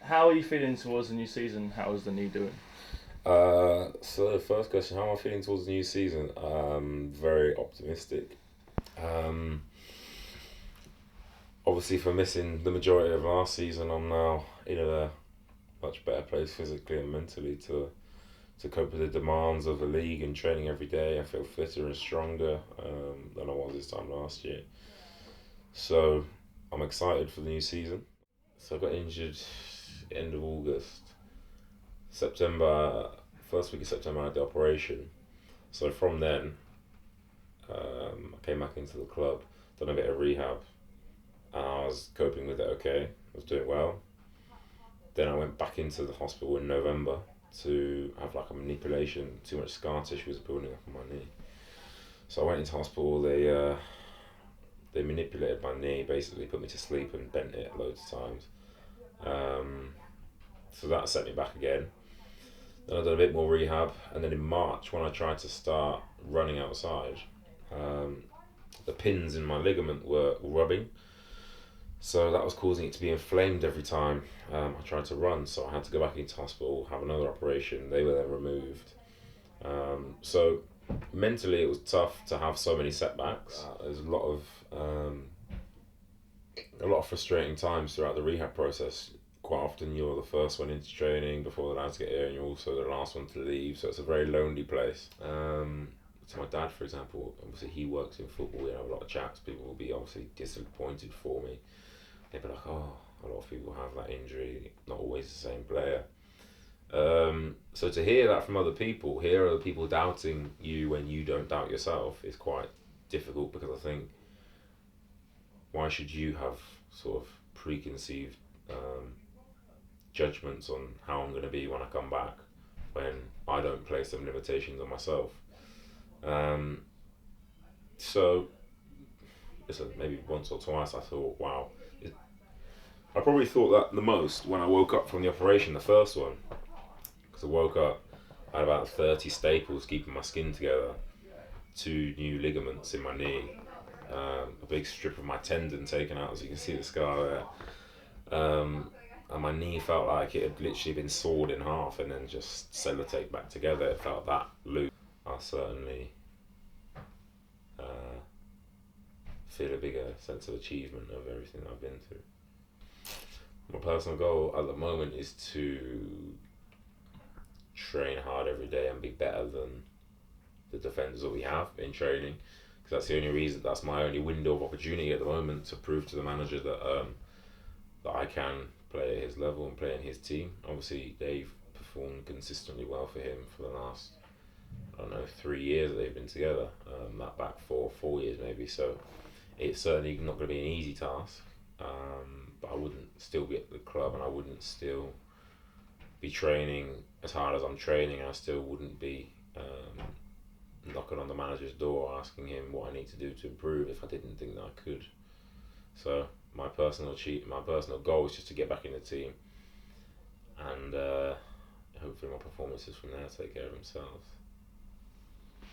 How are you feeling towards the new season? How is the knee doing? So first question, how am I feeling towards the new season? Very optimistic. Um, Obviously for missing the majority of last season, I'm now in a much better place physically and mentally to cope with the demands of the league and training every day. I feel fitter and stronger than I was this time last year. So I'm excited for the new season. So I got injured end of August. September, first week of September, I had the operation. So from then, I came back into the club, done a bit of rehab, and I was coping with it okay. I was doing well. Then I went back into the hospital in November to have like a manipulation. Too much scar tissue was building up on my knee. So I went into hospital. They manipulated my knee, basically put me to sleep and bent it loads of times. Um, so that set me back again. Then I did a bit more rehab, and then in March when I tried to start running outside, um, the pins in my ligament were rubbing, so that was causing it to be inflamed every time I tried to run. So I had to go back into hospital, have another operation. They were then removed. So mentally, it was tough to have so many setbacks. There's a lot of frustrating times throughout the rehab process. Quite often, you're the first one into training before the lads get here, and you're also the last one to leave. So it's a very lonely place. So my dad, for example, obviously he works in football. We have a lot of chats. People will be obviously disappointed for me. They'd be like, "Oh, a lot of people have that injury. Not always the same player." So to hear that from other people, hear other people doubting you when you don't doubt yourself, is quite difficult, because I think, why should you have sort of preconceived judgments on how I'm going to be when I come back, when I don't place some limitations on myself? Um, so, listen, maybe once or twice I thought, wow. I probably thought that the most when I woke up from the operation, the first one, because I woke up, I had about 30 staples keeping my skin together, two new ligaments in my knee, a big strip of my tendon taken out, as you can see the scar there. And my knee felt like it had literally been sawed in half and then just sellotaped back together. It felt that loose. I certainly uh, feel a bigger sense of achievement of everything I've been through. My personal goal at the moment is to train hard every day and be better than the defenders that we have in training, because that's the only reason, that's my only window of opportunity at the moment, to prove to the manager that I can play at his level and play in his team. Obviously they've performed consistently well for him for the last, I don't know, 3 years that they've been together, that back for 4 years maybe. So it's certainly not going to be an easy task, but I wouldn't still be at the club, and I wouldn't still be training as hard as I'm training, and I still wouldn't be knocking on the manager's door asking him what I need to do to improve if I didn't think that I could. So my personal goal is just to get back in the team, and hopefully my performances from there take care of themselves.